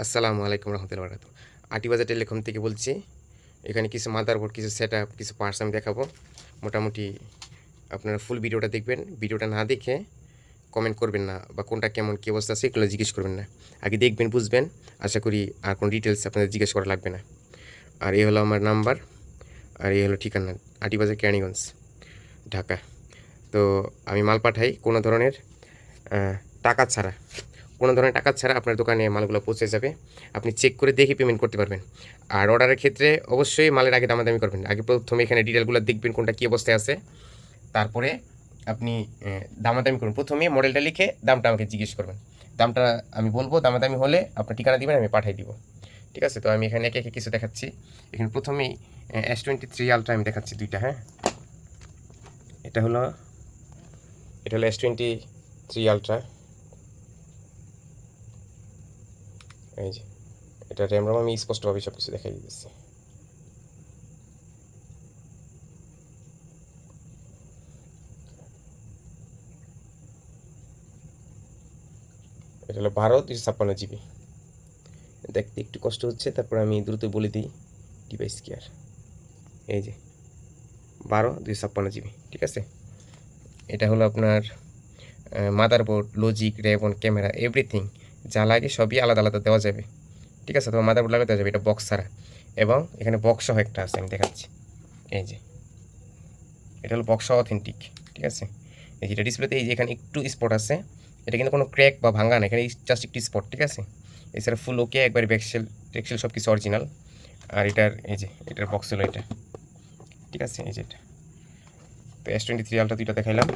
আসসালামু আলাইকুম রহমতুল্লাহ বারাকাতুহু। আটিবাজার টেলিকম থেকে বলছি। এখানে কিছু মাদারবোর্ড, কিছু সেটআপ, কিছু পার্টস আমি দেখাবো। মোটামুটি আপনারা ফুল ভিডিওটা দেখবেন। ভিডিওটা না দেখে কমেন্ট করবেন না, বা কোনটা কেমন কী অবস্থা আছে এগুলো জিজ্ঞেস করবেন না। আগে দেখবেন, বুঝবেন। আশা করি আর কোনো ডিটেলস আপনাদের জিজ্ঞেস করা লাগবে না। আর এই হলো আমার নাম্বার, আর এই হলো ঠিকানা, আটিবাজার কেরানীগঞ্জ, ঢাকা। তো আমি মাল পাঠাই কোনো ধরনের টাকা ছাড়া। কোনো ধরনের টাকা ছাড়া আপনার দোকানে মালগুলো পৌঁছে যাবে। আপনি চেক করে দেখে পেমেন্ট করতে পারবেন। আর অর্ডারের ক্ষেত্রে অবশ্যই মালের আগে দামাদামি করবেন। আগে প্রথমে এখানে ডিটেলগুলো দেখবেন কোনটা কী অবস্থায় আছে। তারপরে আপনি দামাদামি করুন। প্রথমে মডেলটা লিখে দামটা আমাকে জিজ্ঞেস করবেন। দামটা আমি বলবো, দামাদামি হলে আপনার ঠিকানা দিবেন, আমি পাঠিয়ে দিব। ঠিক আছে? তো আমি এখানে একে একে কিছু দেখাচ্ছি। এখানে প্রথমেই S23 আলট্রা আমি দেখাচ্ছি দুইটা। হ্যাঁ, এটা হলো S23 আলট্রা। এই যে এটা র্যাম রম আমি স্পষ্টভাবে সব কিছু দেখাই দিতেছি। এটা হলো 12 256 GB। দেখতে একটু কষ্ট হচ্ছে, তারপর আমি দ্রুত বলে দিই ডিভাইস কেয়ার। এই যে 12 256 GB। ঠিক আছে? এটা হলো আপনার motherboard, logic, RAM, camera, everything যা লাগে সবই আলাদা আলাদা দেওয়া যাবে। ঠিক আছে? তোমার মাদারবোর্ড লাগাতে দেওয়া যাবে, এটা বক্স ছাড়া। এবং এখানে বক্স সহ একটা আছে, আমি দেখাচ্ছি। এই যে এটা হলো বক্স অথেন্টিক। ঠিক আছে? এই যেটা ডিসপ্লেতে এই যে এখানে একটু স্পট আছে, এটা কিন্তু কোনো ক্র্যাক বা ভাঙা না, এখানে জাস্ট একটু স্পট। ঠিক আছে? এছাড়া ফুল ওকে, একবারে ব্যাকসেল টেক্সেল সব কিছু অরিজিনাল। আর এটার এই যে এটার বক্স হলো এটা। ঠিক আছে? এই যে এটা। তো S23 আলট্রা দুইটা দেখাইলাম।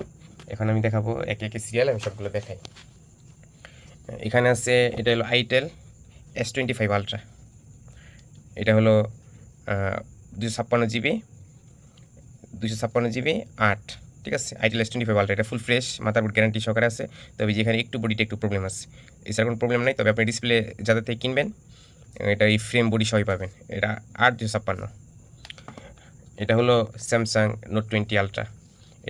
এখন আমি দেখাবো একে একে সিরিয়াল, আমি সবগুলো দেখাই। এখানে আছে, এটা হলো আইটেল S25 আলট্রা। এটা হলো 256 GB, 256 GB 8। ঠিক আছে? আইটেল S25 আলট্রা, এটা ফুল ফ্রেশ, মাদারবোর্ড গ্যারান্টি সহকারে আছে। তবে যেখানে একটু বডিতে একটু প্রবলেম আছে, এছাড়া কোনো প্রবলেম নাই। তবে আপনি ডিসপ্লে যাদের থেকে কিনবেন, এটা এই ফ্রেম বডি সহই পাবেন। এটা 8 256। এটা হলো স্যামসাং নোট 20 আলট্রা।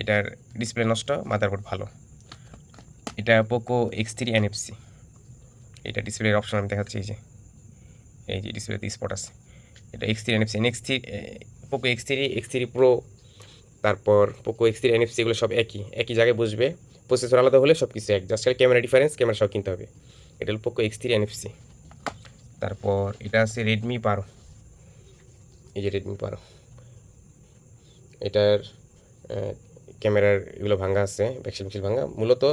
এটার ডিসপ্লে নষ্ট, মাদারবোর্ড ভালো। এটা পোকো X3 NFC। এটা ডিসপ্লের অপশন আমি দেখাচ্ছি। এই যে ডিসপ্লেতে স্পট আছে। এটা X3 NFC, Poco X3 pro, তারপর পোকো X3 NFC, এগুলো সব একই জায়গায় বসবে। প্রসেসর আলাদা হলে সব কিছু এক, জাস্ট ক্যামেরা ডিফারেন্স, ক্যামেরা সব কিনতে হবে। এটা হলো পোকো X3 NFC। তারপর এটা আছে রেডমি 12। এই যে রেডমি 12, এটার ক্যামেরার এগুলো ভাঙা আছে, ব্যাকসেল ভাঙা। মূলত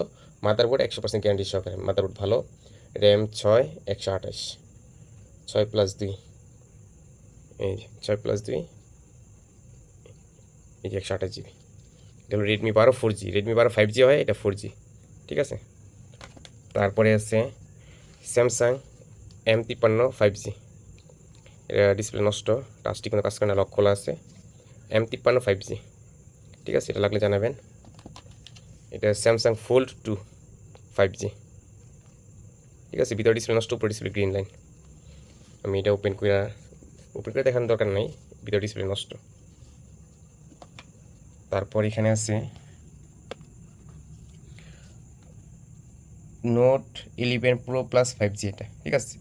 মাদারবোর্ড 100% গ্যারান্টি সহকারে, মাদারবোর্ড ভালো। র্যাম 6 128, 6+2। এই যে 6+2, এই যে 128 GB। এটা হলো রেডমি 12 4G। রেডমি 12 5G হয়, এটা 4G। ঠিক আছে? তারপরে আছে স্যামসাং M53 5G। এটা ডিসপ্লে নষ্ট, টাচটি কোনো কাজ করে না, লক খোলা আছে। M53 5G। ঠিক আছে? এটা লাগলে জানাবেন। এটা স্যামসাং ফোল্ড 2 5G। ঠিক আছে? ভিতরে ডিসপ্লে নষ্ট, উপরে ডিসপ্লে গ্রিন লাইন। আমি এটা ওপেন করে দেখানোর দরকার নাই, ভিতরে ডিসপ্লে নষ্ট। তারপর এখানে আছে নোট 11 প্রো প্লাস 5G। এটা ঠিক আছে?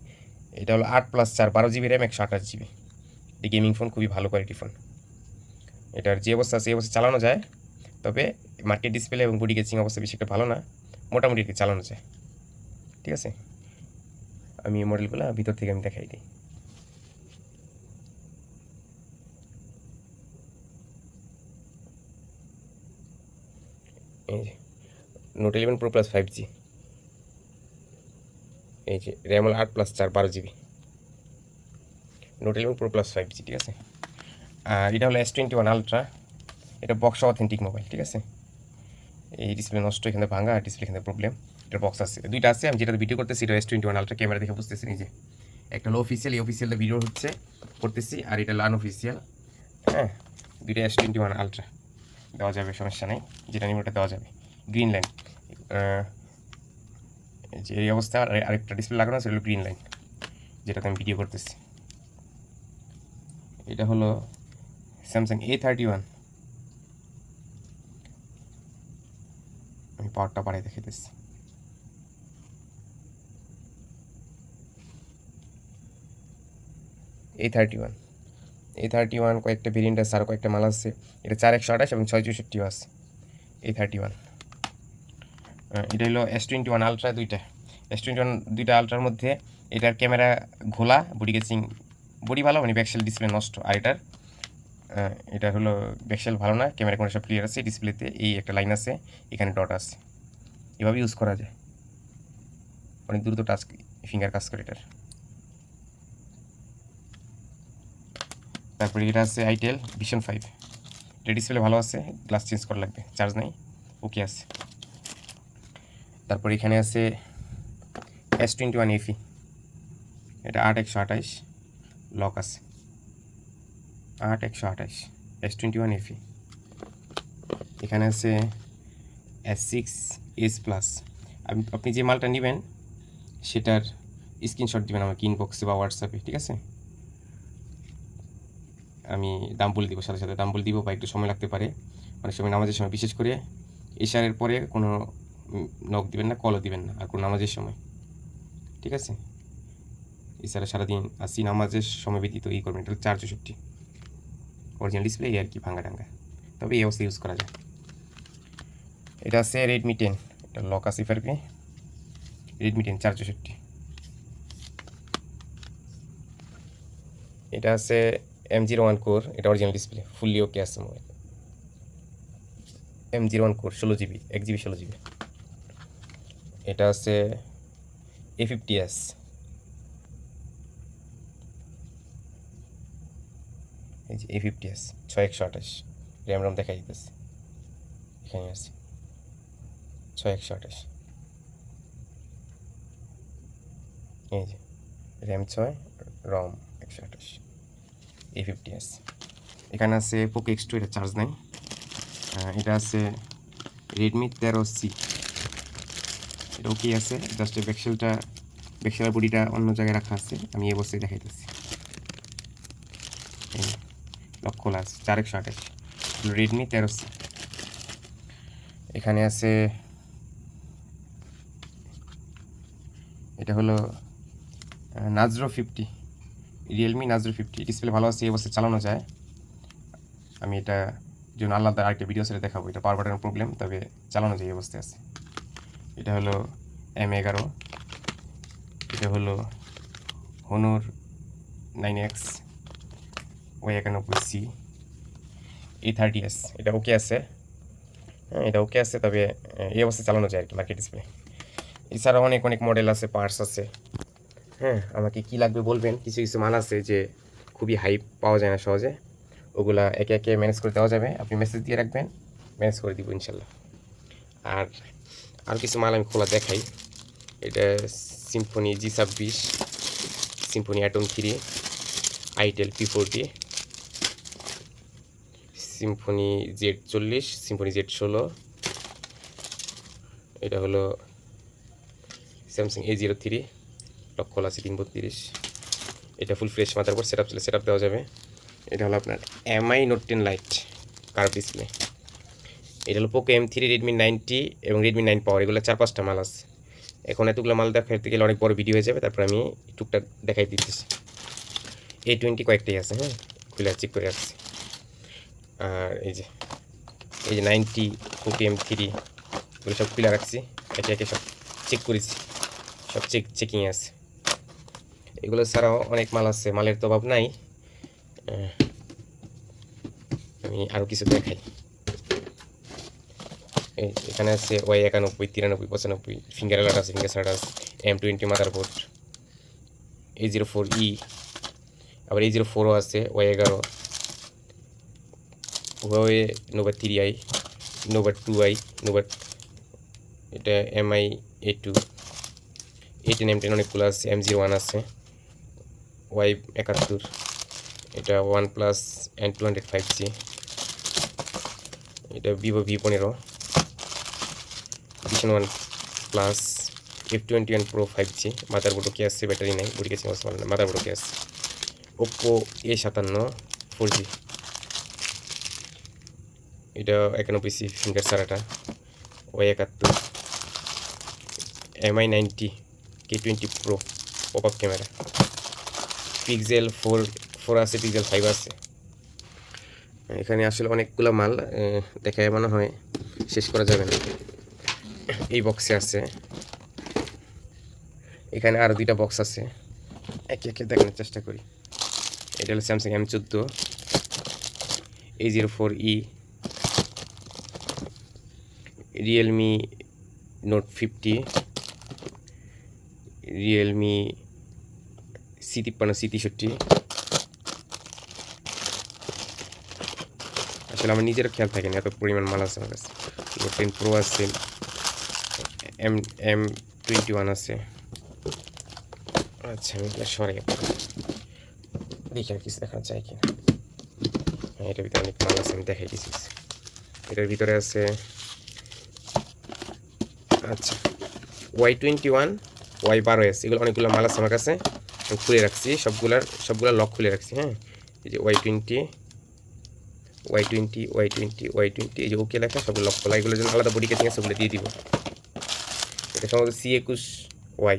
এটা হলো 8+4 12 GB র্যাম, 128 GB। এটি গেমিং ফোন, খুবই ভালো কোয়ালিটি ফোন। এটার যে অবস্থা আছে এই অবস্থা চালানো যায়, তবে মার্কেট ডিসপ্লে এবং বডি কেচিং অবস্থা বেশি একটা ভালো না, মোটামুটি চালানো যায়। ঠিক আছে? আমি এই মডেলগুলো ভিতর থেকে আমি দেখাই দিই। এই যে নোট 11 প্রো প্লাস 5G। এই যে র্যাম হলো 8+4 12 GB। Note 11 pro plus 5G। ঠিক আছে? আর এটা হলো S21 আলট্রা। এটা বক্স অথেন্টিক মোবাইল। ঠিক আছে? এই ডিসপ্লে নষ্ট, এখানে ভাঙা, আর ডিসপ্লে এখানে প্রবলেম। এটার বক্স আছে, দুইটা আছে। আমি যেটা ভিডিও করতেছি এটা S21 আলট্রা। ক্যামেরা দেখে বুঝতেছি। এই যে একটা হলো অফিসিয়াল, এই অফিসিয়ালটা ভিডিও করতেছি, আর এটা হলো আনঅফিসিয়াল। হ্যাঁ, দুইটা S21 আলট্রা দেওয়া যাবে, সমস্যা নেই। যেটা নিব ওটা দেওয়া যাবে। গ্রিন লাইন, যে এই অবস্থা। আরেকটা ডিসপ্লে লাগানো আছে, হলো গ্রিন লাইন, যেটাতে আমি ভিডিও করতেছি। এটা হলো স্যামসাং A31। আমি পাওয়ারটা বাড়াই দেখে দিচ্ছি। A31 কয়েকটা ভেরিয়েন্ট আছে, আরও কয়েকটা মাল আছে। এটা 4128 এবং 664 আছে। A31 এটা হলো S21 আলট্রা দুইটা। S21 দুইটা আলট্রার মধ্যে এটার ক্যামেরা ঘোলা, বডি কেসিং বডি ভালো, মানে ব্যাকসেল ডিসপ্লে নষ্ট। আর এটা হলো ব্যাকসেল ভালো না, ক্যামেরা কোনো সব ক্লিয়ার আছে, ডিসপ্লেতে এই একটা লাইন আছে, এখানে ডট আছে। এভাবে ইউজ করা যায়, অনেক দ্রুত টাচ ফিঙ্গার কাজ করে এটার। তারপরে এটা আছে আইটেল ভিশন 5। এটা ডিসপ্লে ভালো আছে, গ্লাস চেঞ্জ করা লাগবে, চার্জ নাই, ওকে আছে। তারপর এখানে আছে S21 FE, এটা 8128 লক আছে, 8128 S21 FE। এখানে আছে S6S প্লাস। আপনি যে মালটা নেবেন সেটার স্ক্রিনশট দেবেন আমাকে ইনবক্সে বা হোয়াটসঅ্যাপে, ঠিক আছে? আমি দাম বলে দিব, সাথে সাথে দাম বলে দিব, বা একটু সময় লাগতে পারে অনেক সময় নামাজের সময়, বিশেষ করে ইশারের পরে কোনো নক দিবেন না, কলও দিবেন না, আর কোনো নামাজের সময়, ঠিক আছে? এছাড়া সারাদিন আসি নামাজের সময় ব্যতীত এই করবেন। এটা 464 অরিজিনাল ডিসপ্লে, আর কি ভাঙ্গা টাঙ্গা, তবে এই অবস্থা ইউজ করা যায়। এটা আছে রেডমি 10, এটা লক আছে FRP, রেডমি 10 464। এটা আছে M01 কোর, এটা অরিজিনাল ডিসপ্লে, ফুললি ওকে আছে mobile. M01 core 16GB, 1GB 16GB। এটা আছে A50s, এই যে A50s 6128, র্যাম রম দেখা যেতেছে, এখানে আছে 6128, এই যে র্যাম 6, রম 128, A50s। এখানে আছে পোকো X2, এটা চার্জ নাই। এটা আছে রেডমি 13C, এটা ওকে আছে, জাস্ট ব্যাকসেলের বডিটা অন্য জায়গায় রাখা আছে, আমি এই অবস্থায় দেখাইতেছি। লক খোলা আছে, 4128, রেডমি 13C। এখানে আছে এটা হলো নাজরো 50, রিয়েলমি নাজরো 50, ডিসপ্লে ভালো আছে, এই অবস্থায় চালানো যায়। আমি এটা জন্য আলাদা আরেকটা ভিডিও সেটা দেখাবো, এটা পাওয়ার বাটনের প্রবলেম, তবে চালানো যায়, এই অবস্থায় আছে। এটা হলো M11, এটা হলো হনুর 9X Y91C, A30s, এটা ওকে আছে। এটা ওকে আছে, তবে এই অবস্থায় চালানো যায় আর কি, মার্কেট ডিসপ্লে। এছাড়াও অনেক মডেল আছে, পার্টস আছে। আমাকে কি লাগবে বলবেন, কিছু মাল আছে যে খুবই হাই পাওয়া যায় না সহজে, ওগুলা একে একে ম্যানেজ করে দেওয়া যাবে, আপনি মেসেজ দিয়ে রাখবেন, ম্যানেজ করে দিব ইনশাল্লাহ। আর কিছু মাল আমি খোলা দেখাই। এটা Symphony G26, Symphony atom 3, itel P40, Symphony Z40, Symphony Z16, এটা হলো স্যামসাং A03, লক খোলা আছে 332, এটা ফুল ফ্রেশ মাদারবোর্ড, সেটআপ দেওয়া যাবে। এটা হলো আপনার MI Note 10 light curve display. এটা হলো পোকো M3, রেডমি 90 এবং রেডমি 9 পাওয়ার, এগুলো 4-5টা মাল আছে। এখন এতগুলো মাল দেখাতে গেলে অনেক বড় ভিডিও হয়ে যাবে, তারপর আমি টুকটাক দেখাই দিতেছি। A20 কয়েকটাই আছে, খুলে চেক করে রাখছি। আর এই যে 90, পোকো M3, এগুলো সব খুলে রাখছি, একে একে সব চেক করেছি, সব চেকিং আছে। এগুলো ছাড়াও অনেক মাল আছে, মালের তো অভাব নাই। আমি আরও কিছু দেখাই। এখানে আছে Y91, 93, 95, ফিঙ্গার অ্যালার্ট আছে, ফিঙ্গার সার্ট আছে, M20 মাদারবোর্ড, A04E, আবার A04ও আছে, Y11, Huawei Nova 3i, Nova 2i, এটা MI A2, A10, M10 অনেকগুলো আছে, M01 আছে, Y71, এটা OnePlus N200 5G, এটা Vivo V15, Vision OnePlus F21 Pro 5G, motherboard okay আছে, ব্যাটারি নাই, বডি কেসিং অবস্থা ভালো না, মাদারবোর্ড ওকে আছে। Oppo A57 4G, এটা 91C ফিঙ্গার সারাটা, Y71, MI 90 K20 Pro pop up camera, Pixel 4 4 আছে, পিক্সেল 5 আছে। এখানে আসলে অনেকগুলো মাল দেখায় মনে হয় শেষ করা যাবে না। এই বক্সে আছে, এখানে আরও 2টা বক্স আছে, একে একে দেখানোর চেষ্টা করি। এটা হলো Samsung M14, A04e, Realme note 50, Realme C53, C63। আসলে আমার নিজেরও খেয়াল থাকে না, এত পরিমাণ মাল আছে আমার কাছে। নোট 10 প্রো আছে, M21 আছে। আচ্ছা, আমি এগুলো সরাই দেখি আর কিছু দেখানো চাই কিনা। হ্যাঁ, এটার ভিতরে অনেক মাল আছে, আমি দেখাই দিচ্ছি। এটার ভিতরে আছে আচ্ছা Y21, Y12 আছে, এগুলো অনেকগুলো মাল আছে আমার কাছে, আমি খুলে রাখছি সবগুলার লক খুলে রাখছি। হ্যাঁ, এই যে Y20, এই যে ওকে লেখা, সবগুলো লক খোলা, এগুলোর জন্য আলাদা বডি কেসিং আছে, ওগুলো দিয়ে দিব। এটা সম্ভবত C21Y,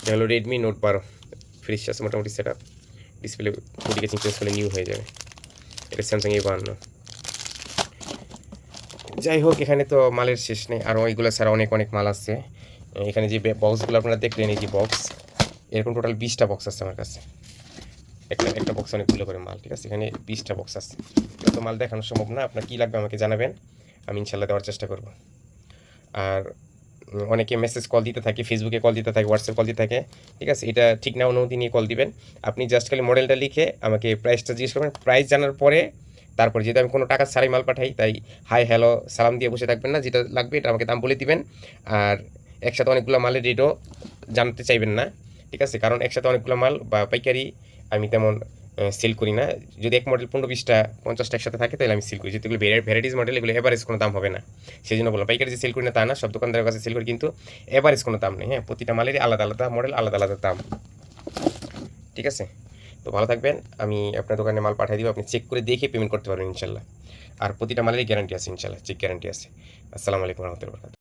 এটা হলো রেডমি নোট 12, ফ্রেশ আছে মোটামুটি set up, display body casing change করলে নিউ হয়ে যাবে। এটা স্যামসাং A52। যাই হোক, এখানে তো মালের শেষ নেই, আর ওইগুলো ছাড়া অনেক মাল আছে। এখানে যে বক্সগুলো আপনারা দেখলেন, এই যে বক্স, এরকম টোটাল 20টা বক্স আছে আমার কাছে। একটা বক্স অনেকগুলো করে মাল, ঠিক আছে। এখানে 20টা বক্স আছে, এত মাল দেখানো সম্ভব না। আপনার কী লাগবে আমাকে জানাবেন, আমি ইনশাল্লাহ দেওয়ার চেষ্টা করব। আর অনেকে মেসেজ কল দিতে থাকে, ফেসবুকে কল দিতে থাকে, হোয়াটসঅ্যাপ কল দিতে থাকে, ঠিক আছে। এটা ঠিক না, অনুমতি নিয়ে কল দিবেন। আপনি জাস্ট খালি মডেলটা লিখে আমাকে প্রাইসটা জিজ্ঞেস করবেন, প্রাইস জানার পরে তারপরে, যেহেতু আমি কোনো টাকা ছাড়াই মাল পাঠাই, তাই হাই হ্যালো সালাম দিয়ে বসে থাকবেন না, যেটা লাগবে এটা আমাকে দাম বলে দিবেন। আর একসাথে অনেকগুলো মালের রেটও জানতে চাইবেন না, ঠিক আছে। কারণ একসাথে অনেকগুলো মাল বা পাইকারি আমি তেমন সেল করি না। যদি এক মডেল 15-20টা 50টা একসাথে থাকে, তাহলে আমি সেল করি। যেহেতু এগুলো ভ্যারাইটিস মডেল, এগুলো এভারেজ কোনো দাম হবে না, সেই জন্য বললাম। পাইকারি যে সেল করি না তা না, সব দোকানদারের কাছে সেল করি, কিন্তু এভারেজ কোনো দাম নেই। হ্যাঁ, প্রতিটা মালেরই আলাদা আলাদা মডেল, আলাদা আলাদা দাম, ঠিক আছে। তো ভালো থাকবেন, আমি আপনার দোকানে মাল পাঠিয়ে দিব, আপনি চেক করে দেখে পেমেন্ট করতে পারবেন ইনশাল্লাহ। আর প্রতিটা মালেরই গ্যারান্টি আছে ইনশাল্লাহ, চেক গ্যারান্টি আছে। আসসালামু আলাইকুম রহমতুল্লাহ।